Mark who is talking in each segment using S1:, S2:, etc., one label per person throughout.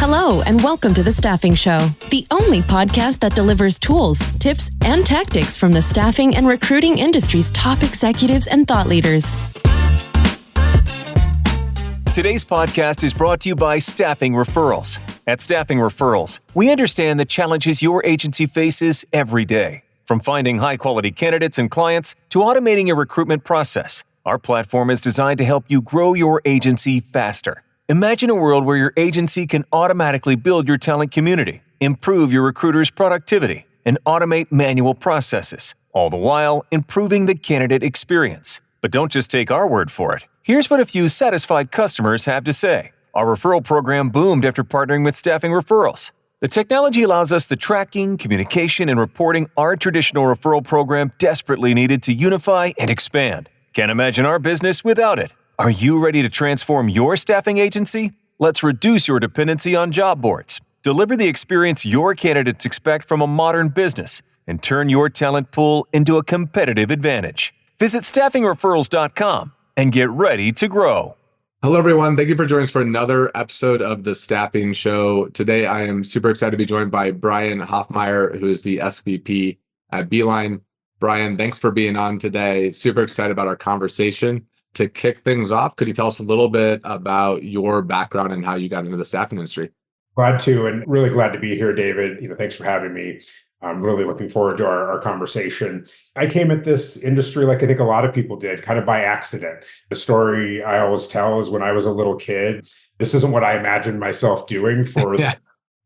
S1: Hello, and welcome to The Staffing Show, the only podcast that delivers tools, tips, and tactics from the staffing and recruiting industry's top executives and thought leaders.
S2: Today's podcast is brought to you by Staffing Referrals. At Staffing Referrals, we understand the challenges your agency faces every day. From finding high-quality candidates and clients to automating your recruitment process, our platform is designed to help you grow your agency faster. Imagine a world where your agency can automatically build your talent community, improve your recruiters' productivity, and automate manual processes, all the while improving the candidate experience. But don't just take our word for it. Here's what a few satisfied customers have to say. Our referral program boomed after partnering with Staffing Referrals. The technology allows us the tracking, communication, and reporting our traditional referral program desperately needed to unify and expand. Can't imagine our business without it. Are you ready to transform your staffing agency? Let's reduce your dependency on job boards, deliver the experience your candidates expect from a modern business, and turn your talent pool into a competitive advantage. Visit staffingreferrals.com and get ready to grow.
S3: Hello, everyone. Thank you for joining us for another episode of The Staffing Show. Today, I am super excited to be joined by Brian Hoffmeyer, who is the SVP at Beeline. Brian, thanks for being on today. Super excited about our conversation. To kick things off, could you tell us a little bit about your background and how you got into the staffing industry?
S4: Glad to, and really glad to be here, David. Thanks for having me. I'm really looking forward to our conversation. I came at this industry like I think a lot of people did, kind of by accident. The story I always tell is when I was a little kid, this isn't what I imagined myself doing for the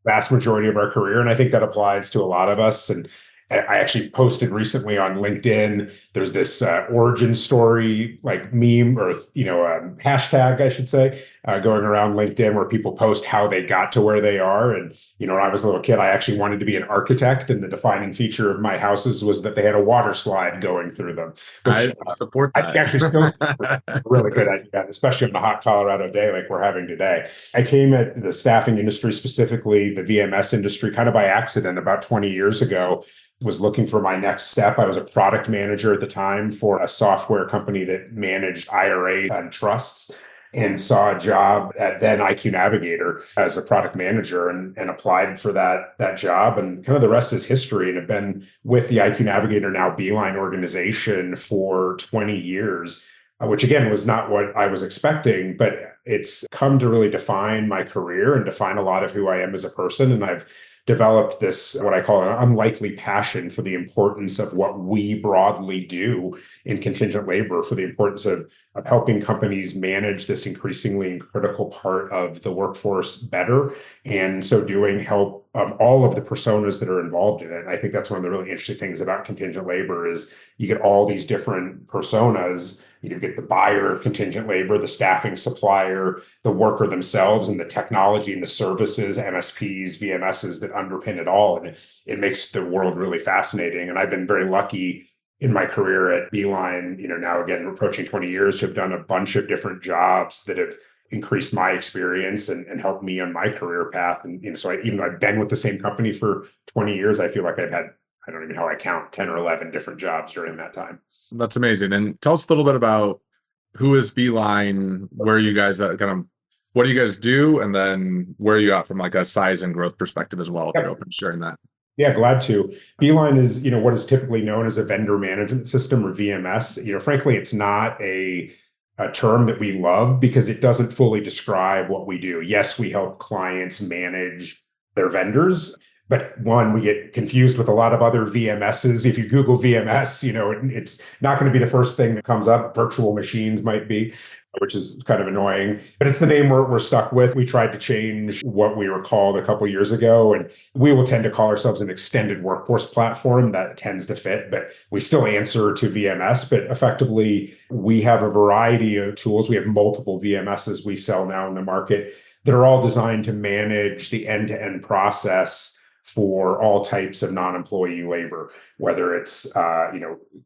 S4: vast majority of our career. And I think that applies to a lot of us. And I actually posted recently on LinkedIn, there's this origin story, like meme or, hashtag, I should say, going around LinkedIn where people post how they got to where they are. And, when I was a little kid, I actually wanted to be an architect. And the defining feature of my houses was that they had a water slide going through them.
S3: Which, I support that.
S4: I actually still really good idea, especially on a hot Colorado day like we're having today. I came at the staffing industry, specifically the VMS industry, kind of by accident about 20 years ago. Was looking for my next step. I was a product manager at the time for a software company that managed IRA and trusts, and saw a job at then IQ Navigator as a product manager and applied for that job. And kind of the rest is history, and have been with the IQ Navigator, now Beeline organization, for 20 years, which again was not what I was expecting, but it's come to really define my career and define a lot of who I am as a person. And I've developed this, what I call an unlikely passion for the importance of what we broadly do in contingent labor, for the importance of helping companies manage this increasingly critical part of the workforce better. And so doing help all of the personas that are involved in it. And I think that's one of the really interesting things about contingent labor is you get all these different personas. You get the buyer of contingent labor, the staffing supplier, the worker themselves, and the technology and the services, MSPs, VMSs that underpin it all. And it makes the world really fascinating. And I've been very lucky in my career at Beeline, now again, approaching 20 years, to have done a bunch of different jobs that have increased my experience and helped me on my career path. And so even though I've been with the same company for 20 years, I feel like I've had, I don't even know how I count, 10 or 11 different jobs during that time.
S3: That's amazing. And tell us a little bit about who is Beeline, where you guys what do you guys do? And then where are you at from like a size and growth perspective as well, if you're open to sharing that.
S4: Yeah, glad to. Beeline is, what is typically known as a vendor management system, or VMS. Frankly, it's not a term that we love because it doesn't fully describe what we do. Yes, we help clients manage their vendors. But one, we get confused with a lot of other VMSs. If you Google VMS, it's not going to be the first thing that comes up. Virtual machines might be, which is kind of annoying. But it's the name we're stuck with. We tried to change what we were called a couple of years ago, and we will tend to call ourselves an extended workforce platform. That tends to fit, but we still answer to VMS. But effectively, we have a variety of tools. We have multiple VMSs we sell now in the market that are all designed to manage the end-to-end process for all types of non-employee labor, whether it's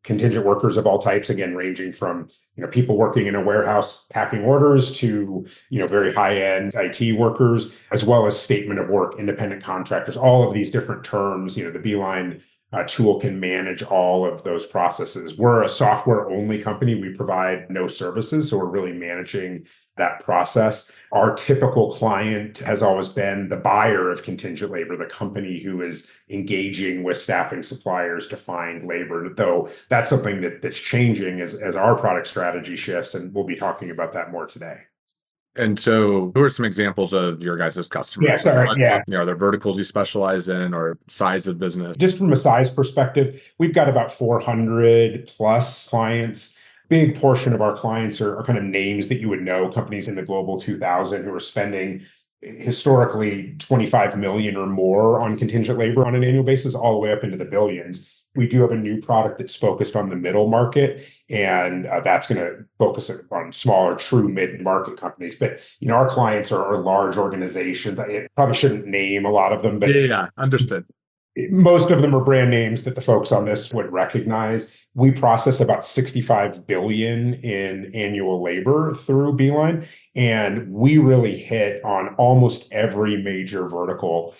S4: contingent workers of all types, again ranging from people working in a warehouse packing orders to very high-end IT workers, as well as statement of work, independent contractors, all of these different terms. The Beeline tool can manage all of those processes. We're a software only company. We provide no services. So we're really managing that process. Our typical client has always been the buyer of contingent labor, the company who is engaging with staffing suppliers to find labor, though that's something that's changing as our product strategy shifts. And we'll be talking about that more today.
S3: And so, who are some examples of your guys' customers?
S4: Yeah, sorry. Yeah.
S3: Are there verticals you specialize in or size of business?
S4: Just from a size perspective, we've got about 400 plus clients. Big portion of our clients are kind of names that you would know, companies in the Global 2000 who are spending historically 25 million or more on contingent labor on an annual basis, all the way up into the billions. We do have a new product that's focused on the middle market, and that's going to focus on smaller, true mid-market companies. But our clients are large organizations. I probably shouldn't name a lot of them, but
S3: yeah, understood.
S4: Most of them are brand names that the folks on this would recognize. We process about 65 billion in annual labor through Beeline, and we really hit on almost every major vertical.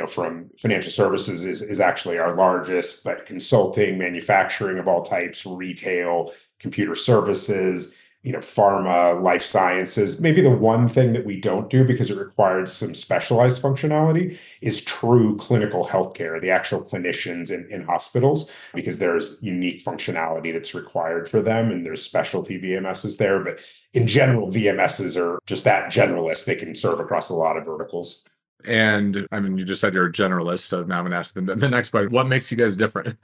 S4: From financial services is actually our largest, but consulting, manufacturing of all types, retail, computer services, pharma, life sciences. Maybe the one thing that we don't do because it requires some specialized functionality is true clinical healthcare, the actual clinicians in hospitals, because there's unique functionality that's required for them and there's specialty VMSs there. But in general, VMSs are just that generalist. They can serve across a lot of verticals.
S3: And I mean, you just said you're a generalist. So now I'm going to ask the next part. What makes you guys different?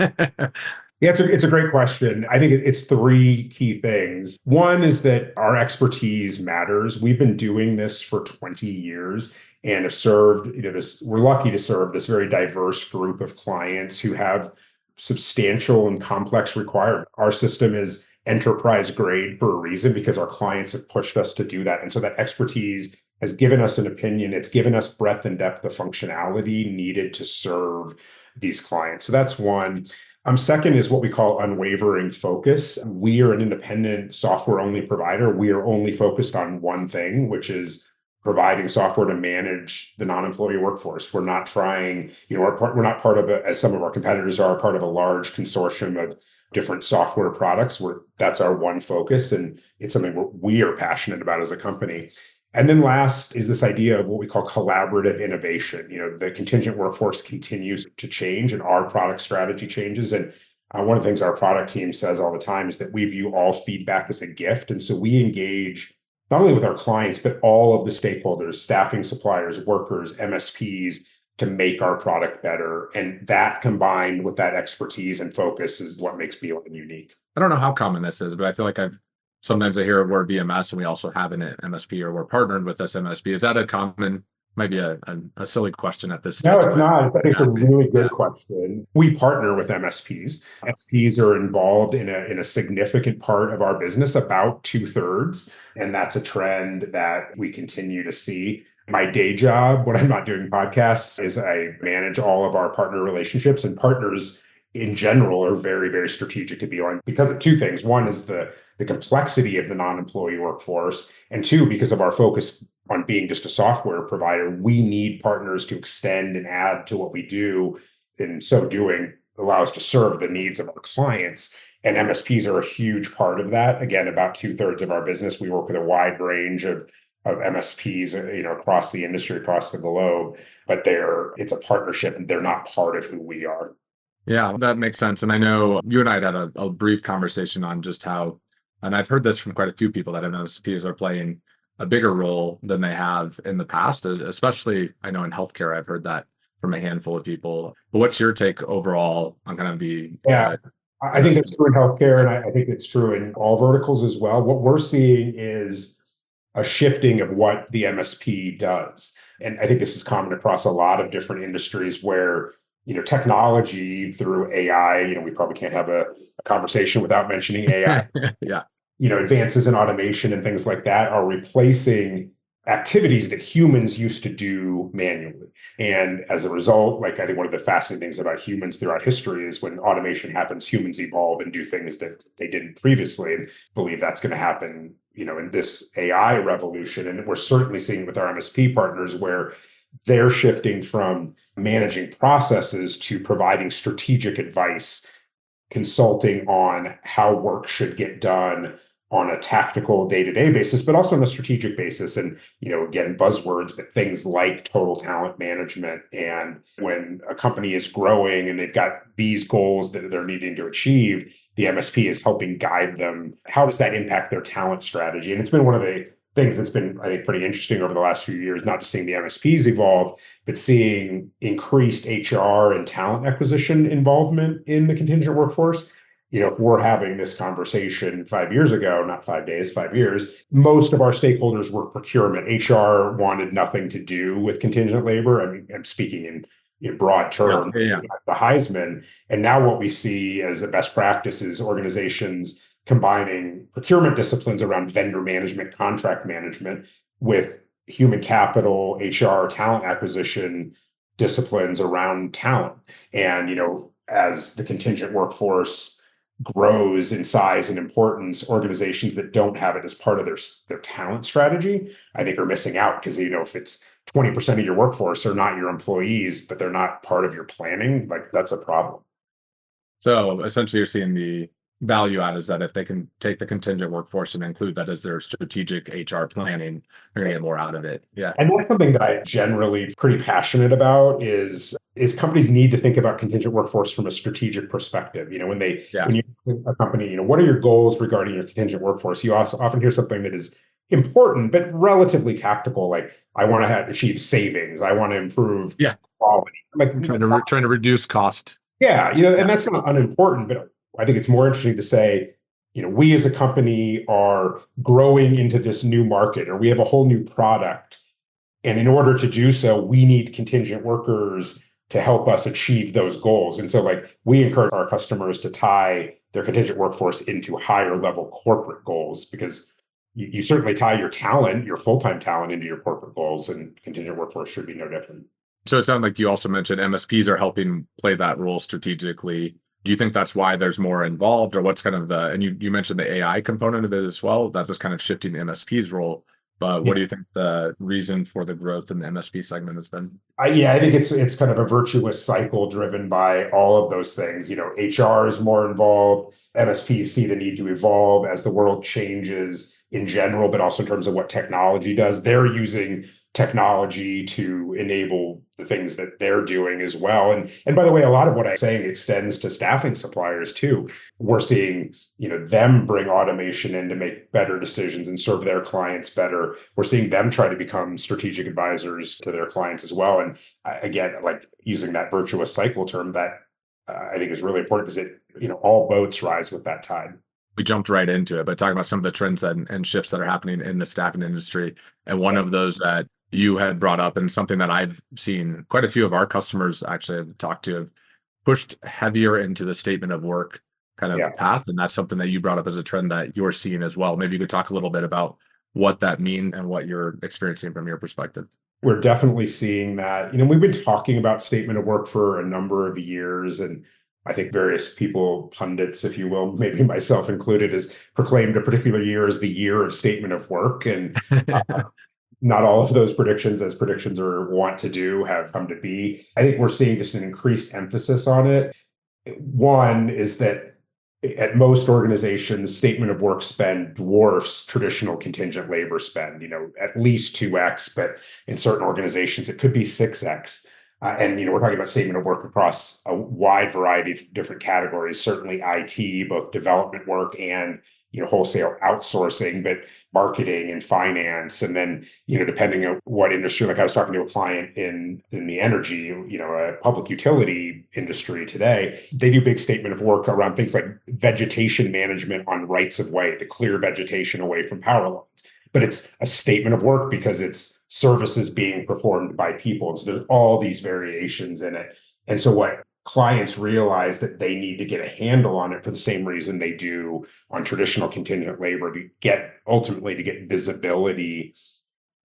S4: Yeah, it's a great question. I think it's three key things. One is that our expertise matters. We've been doing this for 20 years and have served, we're lucky to serve this very diverse group of clients who have substantial and complex requirements. Our system is enterprise grade for a reason because our clients have pushed us to do that. And so that expertise has given us an opinion. It's given us breadth and depth of functionality needed to serve these clients. So that's one. Second is what we call unwavering focus. We are an independent software-only provider. We are only focused on one thing, which is providing software to manage the non-employee workforce. We're not trying, we're not part of, as some of our competitors are, part of a large consortium of different software products. That's our one focus, and it's something we are passionate about as a company. And then last is this idea of what we call collaborative innovation. The contingent workforce continues to change and our product strategy changes. And one of the things our product team says all the time is that we view all feedback as a gift. And so we engage not only with our clients, but all of the stakeholders, staffing suppliers, workers, MSPs, to make our product better. And that combined with that expertise and focus is what makes Beeline unique.
S3: I don't know how common this is, but I feel like sometimes I hear a word VMS and we also have an MSP or we're partnered with this MSP. Is that a common, maybe a silly question at this stage?
S4: No, it's not. I think it's a really good question. We partner with MSPs. MSPs are involved in a significant part of our business, about 2/3. And that's a trend that we continue to see. My day job, when I'm not doing podcasts, is I manage all of our partner relationships, and partners in general are very, very strategic to Beeline because of two things. One is the complexity of the non-employee workforce. And two, because of our focus on being just a software provider, we need partners to extend and add to what we do. In so doing, allow us to serve the needs of our clients. And MSPs are a huge part of that. Again, about 2/3 of our business. We work with a wide range of MSPs, across the industry, across the globe, but it's a partnership and they're not part of who we are.
S3: Yeah, that makes sense. And I know you and I had a brief conversation on just how, and I've heard this from quite a few people, that MSPs are playing a bigger role than they have in the past, especially I know in healthcare, I've heard that from a handful of people. But what's your take overall on kind of the...
S4: Yeah, I think it's true in healthcare, and I think it's true in all verticals as well. What we're seeing is a shifting of what the MSP does. And I think this is common across a lot of different industries where technology through AI, we probably can't have a conversation without mentioning AI.
S3: Yeah.
S4: Advances in automation and things like that are replacing activities that humans used to do manually. And as a result, I think one of the fascinating things about humans throughout history is when automation happens, humans evolve and do things that they didn't previously, and believe that's going to happen, in this AI revolution. And we're certainly seeing with our MSP partners where they're shifting from managing processes to providing strategic advice, consulting on how work should get done on a tactical day-to-day basis, but also on a strategic basis. And, again, buzzwords, but things like total talent management. And when a company is growing and they've got these goals that they're needing to achieve, the MSP is helping guide them. How does that impact their talent strategy? And it's been one of the things that's been, I think, pretty interesting over the last few years, not just seeing the MSPs evolve, but seeing increased HR and talent acquisition involvement in the contingent workforce. If we're having this conversation 5 years ago, not 5 days, 5 years, most of our stakeholders were procurement. HR wanted nothing to do with contingent labor. I mean, I'm speaking in broad terms, the Heisman. And now what we see as a best practice is organizations combining procurement disciplines around vendor management, contract management with human capital, HR, talent acquisition disciplines around talent. And, as the contingent workforce grows in size and importance, organizations that don't have it as part of their talent strategy, I think are missing out because, if it's 20% of your workforce are not your employees, but they're not part of your planning, like that's a problem.
S3: So essentially you're seeing the value add is that if they can take the contingent workforce and include that as their strategic HR planning, they're going to get more out of it. Yeah.
S4: And that's something that I generally pretty passionate about is companies need to think about contingent workforce from a strategic perspective. When you a company, what are your goals regarding your contingent workforce? You also often hear something that is important, but relatively tactical. Like, I want to achieve savings. I want to improve quality. Like
S3: trying to reduce cost.
S4: Yeah. And that's not unimportant, but I think it's more interesting to say, we as a company are growing into this new market, or we have a whole new product. And in order to do so, we need contingent workers to help us achieve those goals. And so we encourage our customers to tie their contingent workforce into higher level corporate goals, because you certainly tie your talent, your full-time talent, into your corporate goals, and contingent workforce should be no different.
S3: So it sounds like you also mentioned MSPs are helping play that role strategically. Do you think that's why there's more involved, or what's kind of and you mentioned the AI component of it as well, that's just kind of shifting the MSP's role. But what do you think the reason for the growth in the MSP segment has been?
S4: I think it's kind of a virtuous cycle driven by all of those things. HR is more involved. MSPs see the need to evolve as the world changes in general, but also in terms of what technology does. They're using technology to enable the things that they're doing as well. And by the way, a lot of what I'm saying extends to staffing suppliers too. We're seeing, them bring automation in to make better decisions and serve their clients better. We're seeing them try to become strategic advisors to their clients as well. And again, like using that virtuous cycle term, that I think is really important because all boats rise with that tide.
S3: We jumped right into it, but talking about some of the trends and shifts that are happening in the staffing industry. And one of those that you had brought up, and something that I've seen quite a few of our customers actually have talked to, have pushed heavier into the statement of work kind of path. And that's something that you brought up as a trend that you're seeing as well. Maybe you could talk a little bit about what that means and what you're experiencing from your perspective.
S4: We're definitely seeing that. We've been talking about statement of work for a number of years, and I think various people, pundits, if you will, maybe myself included, has proclaimed a particular year as the year of statement of work. And not all of those predictions, as predictions are wont to do, have come to be. I think we're seeing just an increased emphasis on it. One is that at most organizations, statement of work spend dwarfs traditional contingent labor spend, at least 2x, but in certain organizations, it could be 6x. And we're talking about statement of work across a wide variety of different categories, certainly IT, both development work and wholesale outsourcing, but marketing and finance. And then, depending on what industry, like I was talking to a client in the energy, a public utility industry today, they do big statement of work around things like vegetation management on rights of way to clear vegetation away from power lines. But it's a statement of work because it's services being performed by people. And so there's all these variations in it. And so what clients realize that they need to get a handle on it for the same reason they do on traditional contingent labor, to get visibility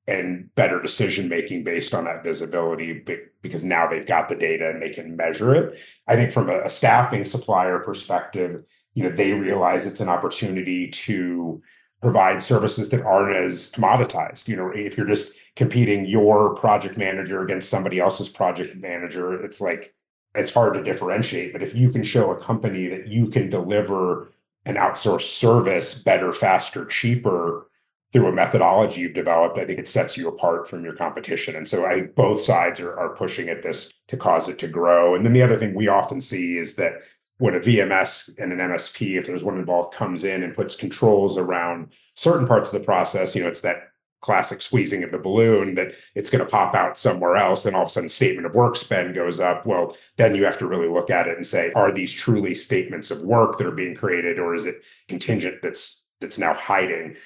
S4: and better decision making based on that visibility, because now they've got the data and they can measure it. I think from a staffing supplier perspective, they realize it's an opportunity to provide services that aren't as commoditized. If you're just competing your project manager against somebody else's project manager, it's hard to differentiate. But if you can show a company that you can deliver an outsourced service better, faster, cheaper through a methodology you've developed, I think it sets you apart from your competition. And so both sides are pushing at this to cause it to grow. And then the other thing we often see is that when a VMS and an MSP, if there's one involved, comes in and puts controls around certain parts of the process, it's that classic squeezing of the balloon that it's going to pop out somewhere else. And all of a sudden statement of work spend goes up. Well, then you have to really look at it and say, are these truly statements of work that are being created, or is it contingent that's now hiding?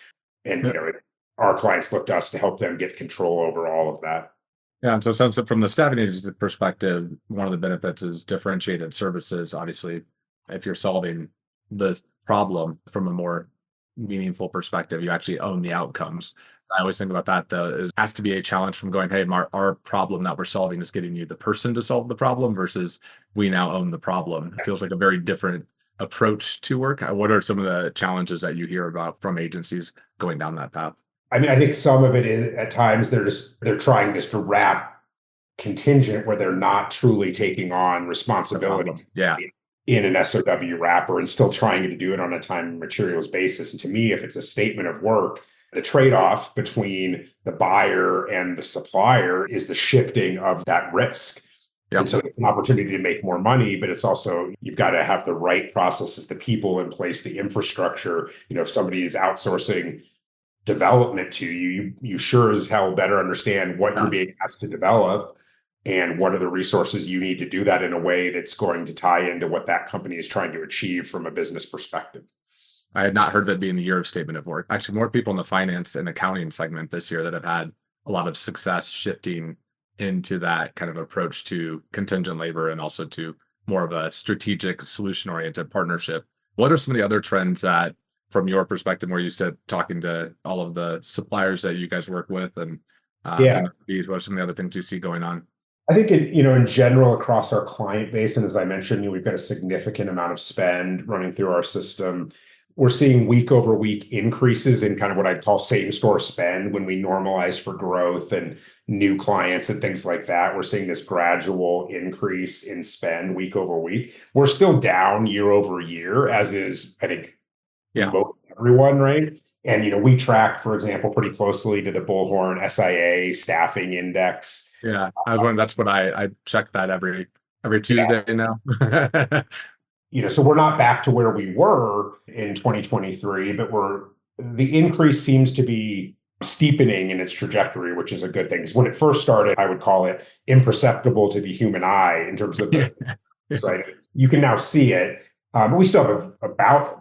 S4: And our clients look to us to help them get control over all of that.
S3: Yeah, and so it sounds like from the staffing agency perspective, one of the benefits is differentiated services. Obviously, if you're solving the problem from a more meaningful perspective, you actually own the outcomes. I always think about that, though. It has to be a challenge from going, hey, our problem that we're solving is getting you the person to solve the problem versus we now own the problem. It feels like a very different approach to work. What are some of the challenges that you hear about from agencies going down that path?
S4: I mean, I think some of it is at times they're trying just to wrap contingent where they're not truly taking on responsibility in an SOW wrapper and still trying to do it on a time and materials basis. And to me, if it's a statement of work, the trade-off between the buyer and the supplier is the shifting of that risk. Yep. And so it's an opportunity to make more money, but it's also, you've got to have the right processes, the people in place, the infrastructure. If somebody is outsourcing development to you, you sure as hell better understand what you're being asked to develop and what are the resources you need to do that in a way that's going to tie into what that company is trying to achieve from a business perspective.
S3: I had not heard of it being the year of statement of work. Actually, more people in the finance and accounting segment this year that have had a lot of success shifting into that kind of approach to contingent labor and also to more of a strategic solution-oriented partnership. What are some of the other trends that, from your perspective, where you said talking to all of the suppliers that you guys work with and what are some of the other things you see going on?
S4: I think in general across our client base, and as I mentioned, we've got a significant amount of spend running through our system. We're seeing week over week increases in kind of what I'd call same store spend when we normalize for growth and new clients and things like that. We're seeing this gradual increase in spend week over week. We're still down year over year, as is, I think, most everyone, right? And, we track, for example, pretty closely to the Bullhorn SIA staffing index.
S3: Yeah, I was wondering, that's what I check that every Tuesday now.
S4: So we're not back to where we were in 2023, but the increase seems to be steepening in its trajectory, which is a good thing. Because when it first started, I would call it imperceptible to the human eye in terms of right. You can now see it, but we still have about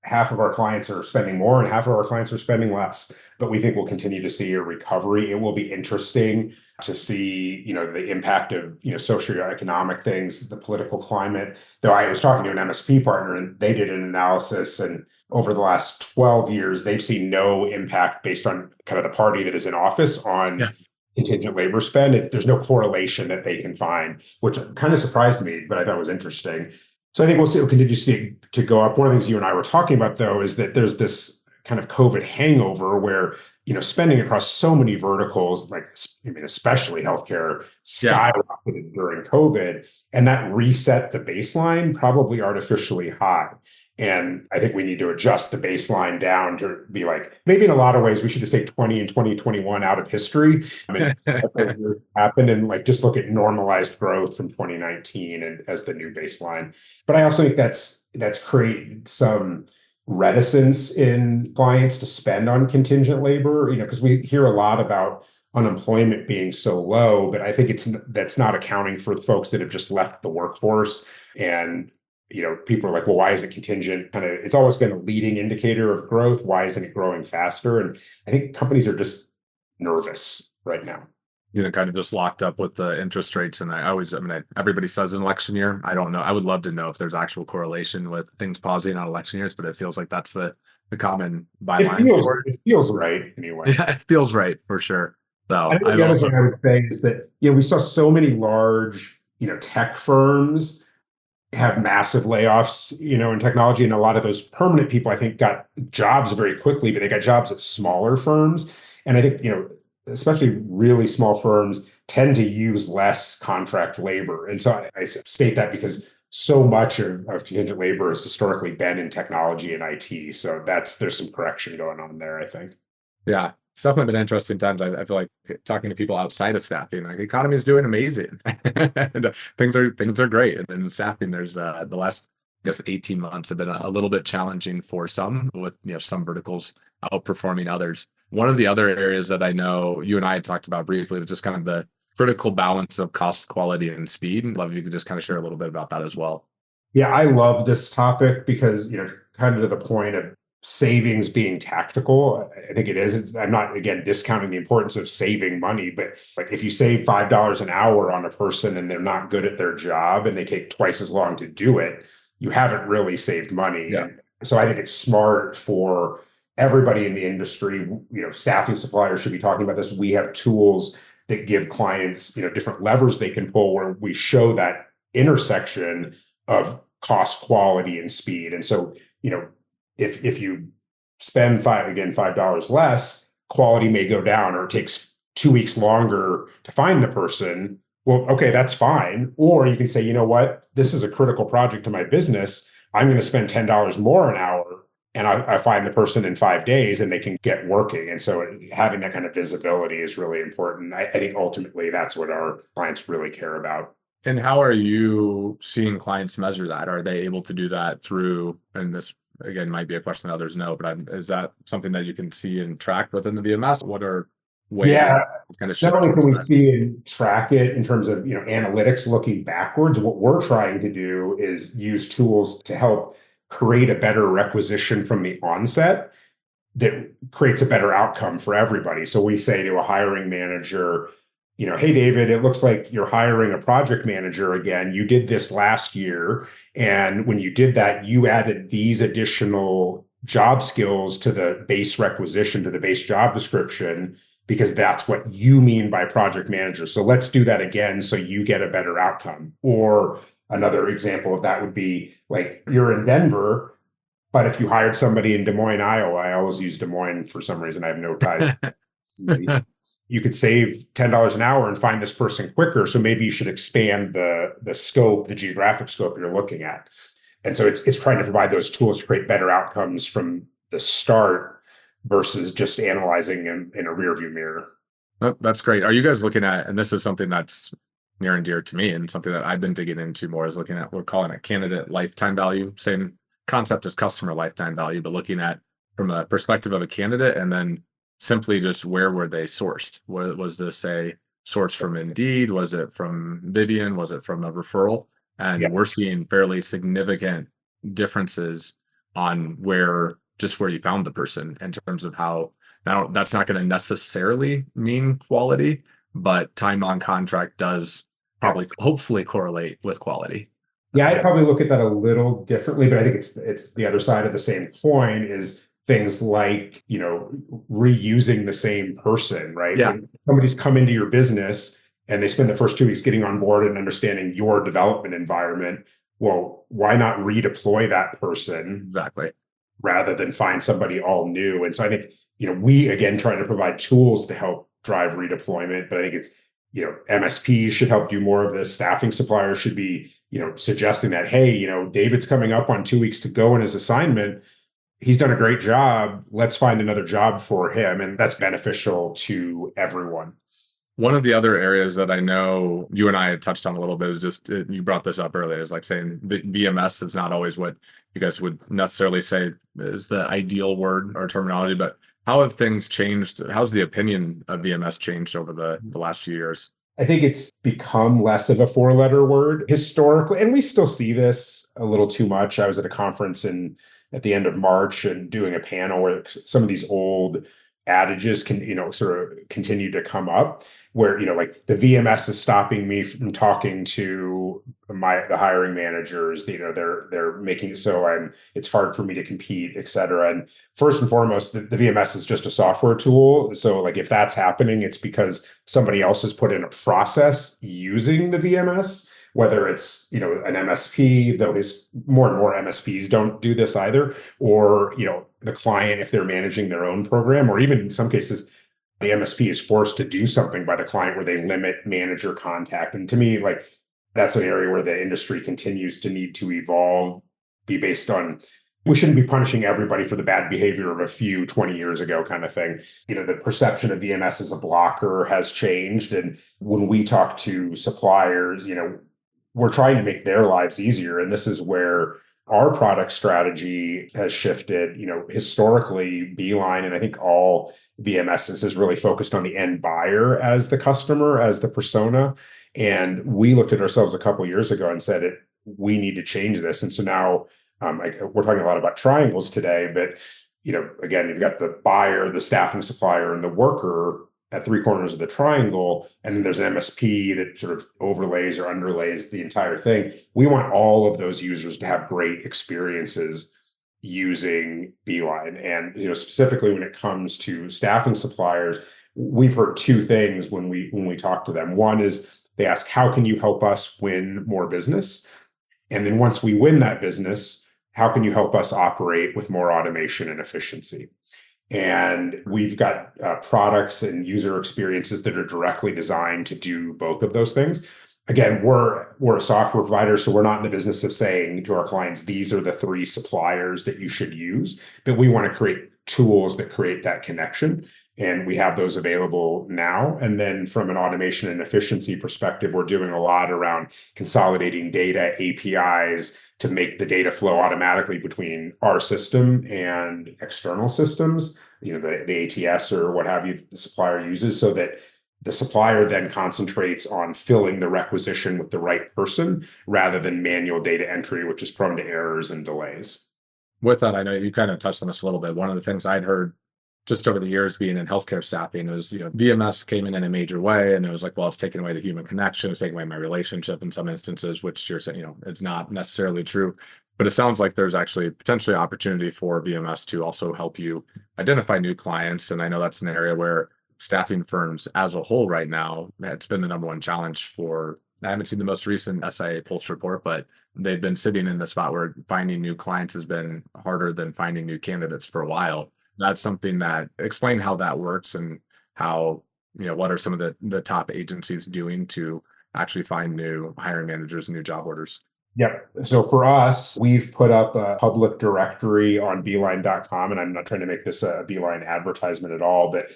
S4: half of our clients are spending more and half of our clients are spending less. But we think we'll continue to see a recovery. It will be interesting to see, the impact of, socioeconomic things, the political climate. Though I was talking to an MSP partner and they did an analysis, and over the last 12 years, they've seen no impact based on kind of the party that is in office on contingent labor spend. There's no correlation that they can find, which kind of surprised me, but I thought was interesting. So I think we'll continue to go up. One of the things you and I were talking about, though, is that there's this kind of COVID hangover where, spending across so many verticals, especially healthcare, skyrocketed during COVID, and that reset the baseline probably artificially high. And I think we need to adjust the baseline down to be maybe in a lot of ways, we should just take 20 and 2021 out of history. I mean, that happened and just look at normalized growth from 2019 and as the new baseline. But I also think that's created some reticence in clients to spend on contingent labor, because we hear a lot about unemployment being so low, but I think that's not accounting for the folks that have just left the workforce. And people are like, well, why is it contingent? It's always been a leading indicator of growth. Why isn't it growing faster? And I think companies are just nervous right now.
S3: Kind of just locked up with the interest rates. And everybody says an election year. I don't know. I would love to know if there's actual correlation with things pausing on election years, but it feels like that's the common byline.
S4: It feels right anyway.
S3: Yeah, it feels right for sure. So
S4: I think the other thing I would say is that, we saw so many large, tech firms have massive layoffs, in technology. And a lot of those permanent people, I think, got jobs very quickly, but they got jobs at smaller firms. And I think, especially really small firms tend to use less contract labor. And so I state that because so much of contingent labor has historically been in technology and IT. So there's some correction going on there, I think.
S3: Yeah, it's definitely been interesting times. I feel like talking to people outside of staffing, like the economy is doing amazing. And, things are great. And in staffing, there's the last, I guess, 18 months have been a little bit challenging for some, with some verticals outperforming others. One of the other areas that I know you and I had talked about briefly was just kind of the critical balance of cost, quality, and speed. I'd love if you could just kind of share a little bit about that as well.
S4: Yeah, I love this topic because, kind of to the point of savings being tactical. I think it is. I'm not, again, discounting the importance of saving money, but like if you save $5 an hour on a person and they're not good at their job and they take twice as long to do it, you haven't really saved money.
S3: Yeah.
S4: And so I think it's smart for everybody in the industry. Staffing suppliers should be talking about this. We have tools that give clients, different levers they can pull where we show that intersection of cost, quality, and speed. And so, if you spend $5 less, quality may go down, or it takes 2 weeks longer to find the person. Well, okay, that's fine. Or you can say, you know what, this is a critical project to my business. I'm going to spend $10 more an hour, and I find the person in 5 days, and they can get working. And so having that kind of visibility is really important. I think ultimately that's what our clients really care about.
S3: And how are you seeing clients measure that? Are they able to do that through, and this again might be a question that others know, but is that something that you can see and track within the VMS? What are ways
S4: Yeah,
S3: kind of
S4: not
S3: shift
S4: only
S3: towards
S4: can we
S3: that?
S4: see and track it in terms of analytics looking backwards, what we're trying to do is use tools to help create a better requisition from the onset that creates a better outcome for everybody. So we say to a hiring manager, hey, David, it looks like you're hiring a project manager again. You did this last year. And when you did that, you added these additional job skills to the base requisition, to the base job description, because that's what you mean by project manager. So let's do that again so you get a better outcome. Or another example of that would be like you're in Denver, but if you hired somebody in Des Moines, Iowa, I always use Des Moines for some reason. I have no ties. You could save $10 an hour and find this person quicker. So maybe you should expand the scope, the geographic scope you're looking at. And so it's trying to provide those tools to create better outcomes from the start versus just analyzing in a rearview mirror.
S3: That's great. Are you guys looking at, and this is something that's near and dear to me and something that I've been digging into more, is looking at, we're calling it candidate lifetime value, same concept as customer lifetime value, but looking at from a perspective of a candidate, and then simply just where were they sourced? Was this a source from Indeed? Was it from Vivian? Was it from a referral? And
S4: Yeah.
S3: we're seeing fairly significant differences on where you found the person in terms of how. Now, that's not going to necessarily mean quality, but time on contract does probably hopefully correlate with quality.
S4: Yeah, I'd probably look at that a little differently, but I think it's the other side of the same coin is things like, reusing the same person, right?
S3: Yeah.
S4: When somebody's come into your business and they spend the first 2 weeks getting on board and understanding your development environment, well, why not redeploy that person
S3: Exactly.
S4: rather than find somebody all new? And so I think, we again try to provide tools to help drive redeployment, but I think it's, MSPs should help do more of this. Staffing suppliers should be, suggesting that, hey, David's coming up on 2 weeks to go in his assignment. He's done a great job. Let's find another job for him. And that's beneficial to everyone.
S3: One of the other areas that I know you and I had touched on a little bit is just, you brought this up earlier, is like saying VMS is not always what you guys would necessarily say is the ideal word or terminology, but how have things changed? How's the opinion of VMS changed over the last few years?
S4: I think it's become less of a 4-letter word historically, and we still see this a little too much. I was at a conference at the end of March and doing a panel where some of these old adages can, sort of continue to come up where, like the VMS is stopping me from talking to the hiring managers, they're making it so it's hard for me to compete, et cetera. And first and foremost, the VMS is just a software tool. So like if that's happening, it's because somebody else has put in a process using the VMS, whether it's, an MSP, though more and more MSPs don't do this either, or, the client, if they're managing their own program, or even in some cases, the MSP is forced to do something by the client where they limit manager contact. And to me, like, that's an area where the industry continues to need to evolve, be based on, we shouldn't be punishing everybody for the bad behavior of a few 20 years ago kind of thing. The perception of VMS as a blocker has changed. And when we talk to suppliers, we're trying to make their lives easier. And this is where our product strategy has shifted. Historically, Beeline, and I think all VMSs, is really focused on the end buyer as the customer, as the persona. And we looked at ourselves a couple of years ago and said, we need to change this. And so now we're talking a lot about triangles today, but again, you've got the buyer, the staffing supplier, and the worker at three corners of the triangle, and then there's an MSP that sort of overlays or underlays the entire thing. We want all of those users to have great experiences using Beeline. And specifically when it comes to staffing suppliers, we've heard two things when we talk to them. One is they ask, how can you help us win more business? And then once we win that business, how can you help us operate with more automation and efficiency? And we've got products and user experiences that are directly designed to do both of those things. Again, we're a software provider, so we're not in the business of saying to our clients, these are the three suppliers that you should use, but we want to create tools that create that connection. And we have those available now. And then from an automation and efficiency perspective, we're doing a lot around consolidating data, APIs, to make the data flow automatically between our system and external systems, the ATS or what have you, the supplier uses, so that the supplier then concentrates on filling the requisition with the right person rather than manual data entry, which is prone to errors and delays.
S3: With that, I know you kind of touched on this a little bit. One of the things I'd heard just over the years being in healthcare staffing was, VMS came in a major way, and it was like, well, it's taking away the human connection, it's taking away my relationship in some instances, which you're saying, it's not necessarily true. But it sounds like there's actually potentially opportunity for VMS to also help you identify new clients. And I know that's an area where staffing firms as a whole right now, it's been the number one challenge for, I haven't seen the most recent SIA Pulse report, but they've been sitting in the spot where finding new clients has been harder than finding new candidates for a while. That's something that, explain how that works and how, what are some of the top agencies doing to actually find new hiring managers and new job orders?
S4: Yep. So for us, we've put up a public directory on beeline.com, and I'm not trying to make this a Beeline advertisement at all, but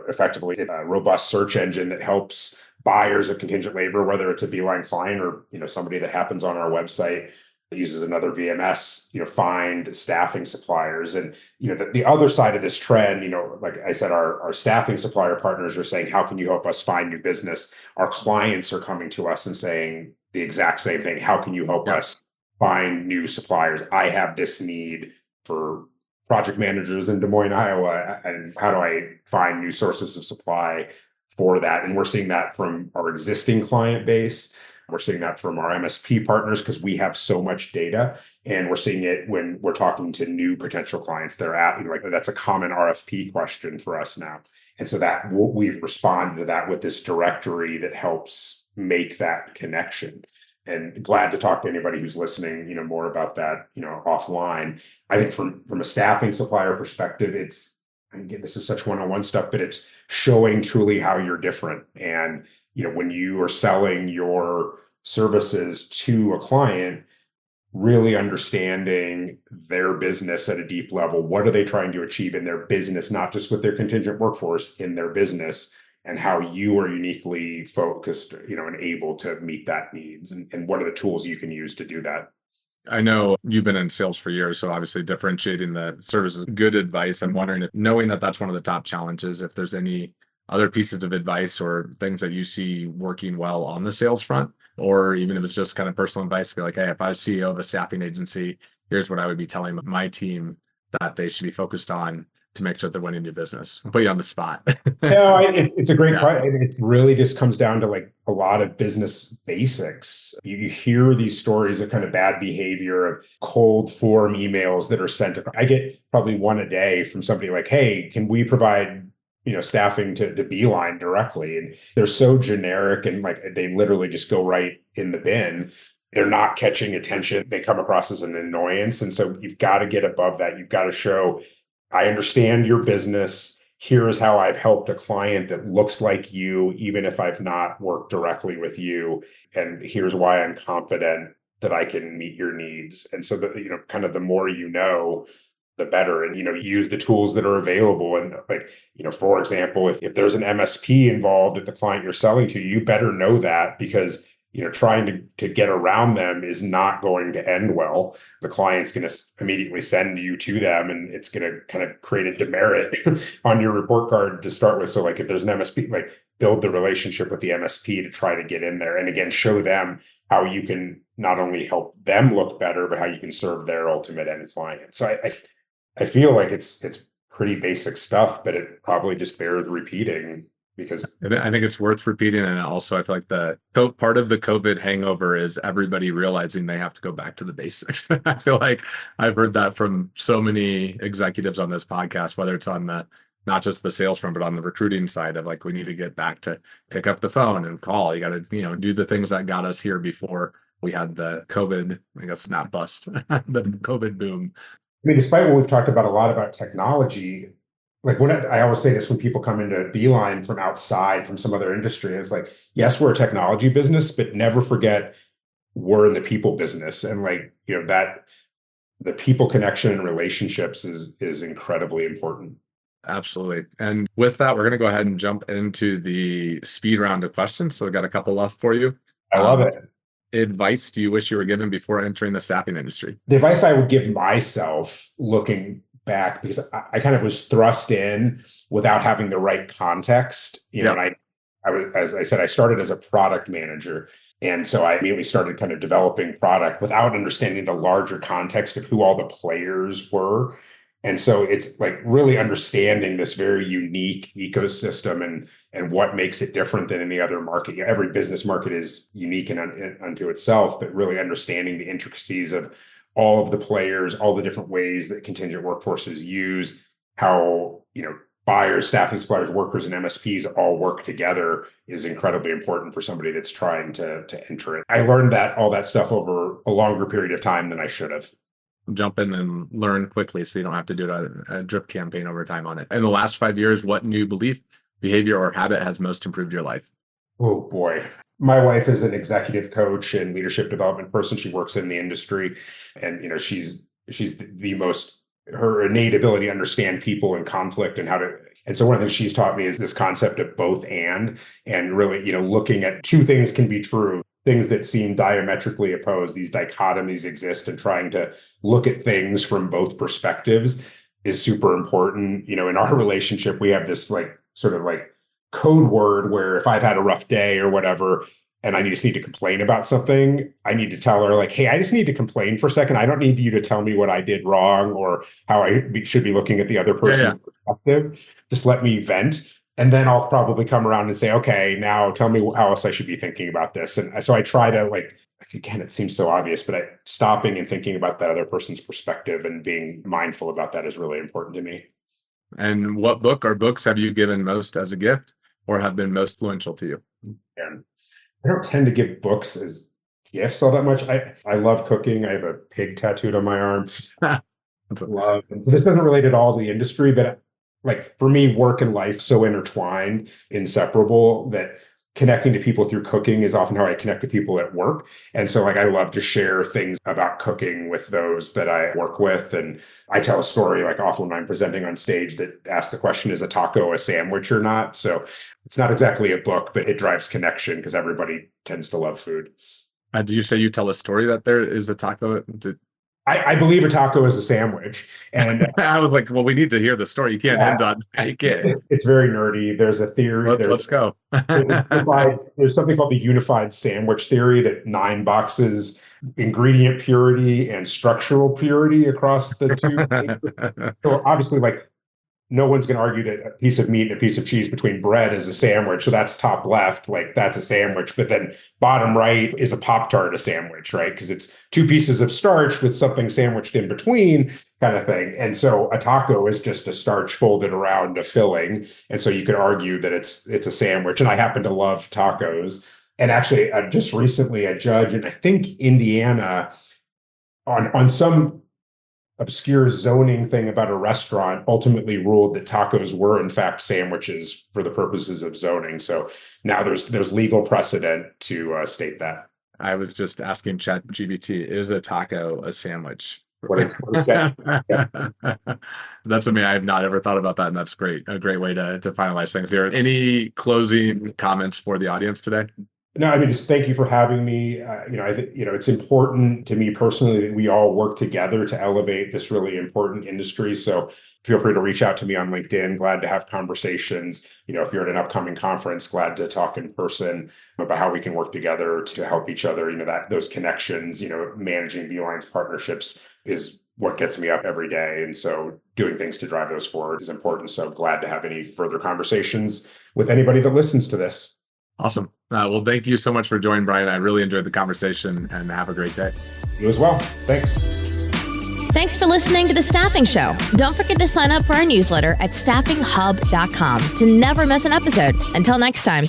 S4: effectively a robust search engine that helps buyers of contingent labor, whether it's a Beeline client or somebody that happens on our website that uses another VMS, find staffing suppliers. And the other side of this trend, like I said, our staffing supplier partners are saying, how can you help us find new business? Our clients are coming to us and saying the exact same thing. How can you help us find new suppliers? I have this need for project managers in Des Moines, Iowa, and how do I find new sources of supply for that? And we're seeing that from our existing client base. We're seeing that from our MSP partners because we have so much data, and we're seeing it when we're talking to new potential clients. That's a common RFP question for us now. And so that we've responded to that with this directory that helps make that connection. And glad to talk to anybody who's listening, more about that, offline. I think from a staffing supplier perspective, again, this is such one-on-one stuff, but it's showing truly how you're different. And, when you are selling your services to a client, really understanding their business at a deep level. What are they trying to achieve in their business, not just with their contingent workforce, in their business, and how you are uniquely focused, and able to meet that needs, and what are the tools you can use to do that.
S3: I know you've been in sales for years, so obviously differentiating the service is good advice. I'm wondering if, knowing that that's one of the top challenges, if there's any other pieces of advice or things that you see working well on the sales front, or even if it's just kind of personal advice to be like, hey, if I was CEO of a staffing agency, here's what I would be telling my team that they should be focused on to make sure they're winning new business. I'll put you on the spot.
S4: No, it's a great question. It really just comes down to like a lot of business basics. You hear these stories of kind of bad behavior, of cold form emails that are sent. I get probably one a day from somebody like, hey, can we provide staffing to Beeline directly. And they're so generic and like they literally just go right in the bin. They're not catching attention. They come across as an annoyance. And so you've got to get above that. You've got to show, I understand your business. Here is how I've helped a client that looks like you, even if I've not worked directly with you. And here's why I'm confident that I can meet your needs. And so that, kind of the more the better. And, use the tools that are available. And like, for example, if there's an MSP involved at the client you're selling to, you better know that because trying to get around them is not going to end well. The client's going to immediately send you to them, and it's going to kind of create a demerit on your report card to start with. So like if there's an MSP, like build the relationship with the MSP to try to get in there. And again, show them how you can not only help them look better, but how you can serve their ultimate end client. So I feel like it's pretty basic stuff, but it probably just bears repeating. Because
S3: I think it's worth repeating. And also, I feel like part of the COVID hangover is everybody realizing they have to go back to the basics. I feel like I've heard that from so many executives on this podcast, whether it's on not just the sales front, but on the recruiting side of like, we need to get back to pick up the phone and call. You got to, do the things that got us here before we had the COVID, I guess, not bust, the COVID boom.
S4: I mean, despite what we've talked about a lot about technology, like I always say this when people come into Beeline from outside, from some other industry, it's like, yes, we're a technology business, but never forget we're in the people business. And like, that the people connection and relationships is incredibly important.
S3: Absolutely. And with that, we're going to go ahead and jump into the speed round of questions. So we got a couple left for you.
S4: I love it.
S3: Advice do you wish you were given before entering the staffing industry?
S4: The advice I would give myself looking back, because I kind of was thrust in without having the right context, and I was, as I said, I started as a product manager. And so I immediately started kind of developing product without understanding the larger context of who all the players were. And so it's like really understanding this very unique ecosystem and what makes it different than any other market. Every business market is unique unto itself, but really understanding the intricacies of all of the players, all the different ways that contingent workforces use, how, buyers, staffing suppliers, workers, and MSPs all work together is incredibly important for somebody that's trying to enter it. I learned all that stuff over a longer period of time than I should have.
S3: Jump in and learn quickly so you don't have to do a drip campaign over time on it. In the last 5 years, what new belief, behavior, or habit has most improved your life?
S4: Oh boy. My wife is an executive coach and leadership development person. She works in the industry, and she's the most, her innate ability to understand people and conflict and and so one of the things she's taught me is this concept of both and really, looking at two things can be true, things that seem diametrically opposed. These dichotomies exist, and trying to look at things from both perspectives is super important. In our relationship, we have this like sort of like code word where if I've had a rough day or whatever, and I just need to complain about something, I need to tell her like, hey, I just need to complain for a second. I don't need you to tell me what I did wrong or how I should be looking at the other person's perspective. Just let me vent. And then I'll probably come around and say, okay, now tell me how else I should be thinking about this. And so I try to like, again, it seems so obvious, but stopping and thinking about that other person's perspective and being mindful about that is really important to me.
S3: And what book or books have you given most as a gift or have been most influential to you?
S4: And I don't tend to give books as gifts all that much. I love cooking. I have a pig tattooed on my arm. Love. And so this doesn't relate at all to the industry, but like for me, work and life so intertwined, inseparable, that connecting to people through cooking is often how I connect to people at work. And so like I love to share things about cooking with those that I work with. And I tell a story like often when I'm presenting on stage that asks the question, is a taco a sandwich or not? So it's not exactly a book, but it drives connection because everybody tends to love food.
S3: Did you say you tell a story that there is a taco?
S4: I believe a taco is a sandwich. And
S3: I was like, well, we need to hear the story. You can't end on
S4: it's very nerdy. There's a theory.
S3: Let's go.
S4: There's something called the unified sandwich theory that 9 boxes ingredient purity and structural purity across the two. So obviously, like no one's going to argue that a piece of meat and a piece of cheese between bread is a sandwich. So that's top left, like that's a sandwich. But then bottom right is a Pop-Tart a sandwich, right? Because it's two pieces of starch with something sandwiched in between kind of thing. And so a taco is just a starch folded around a filling. And so you could argue that it's a sandwich. And I happen to love tacos. And actually, just recently, a judge in, I think, Indiana, on some obscure zoning thing about a restaurant, ultimately ruled that tacos were, in fact, sandwiches for the purposes of zoning. So now there's legal precedent to state that.
S3: I was just asking ChatGPT, is a taco a sandwich?
S4: What is that?
S3: Yeah. That's something I have not ever thought about that, and that's great. A great way to finalize things here. Any closing comments for the audience today?
S4: No, I mean, just thank you for having me. I think, it's important to me personally that we all work together to elevate this really important industry. So feel free to reach out to me on LinkedIn. Glad to have conversations. If you're at an upcoming conference, glad to talk in person about how we can work together to help each other. That those connections, managing Beeline's partnerships is what gets me up every day. And so doing things to drive those forward is important. So glad to have any further conversations with anybody that listens to this.
S3: Awesome. Well, thank you so much for joining, Brian. I really enjoyed the conversation, and have a great day.
S4: You as well. Thanks.
S1: Thanks for listening to The Staffing Show. Don't forget to sign up for our newsletter at staffinghub.com to never miss an episode. Until next time.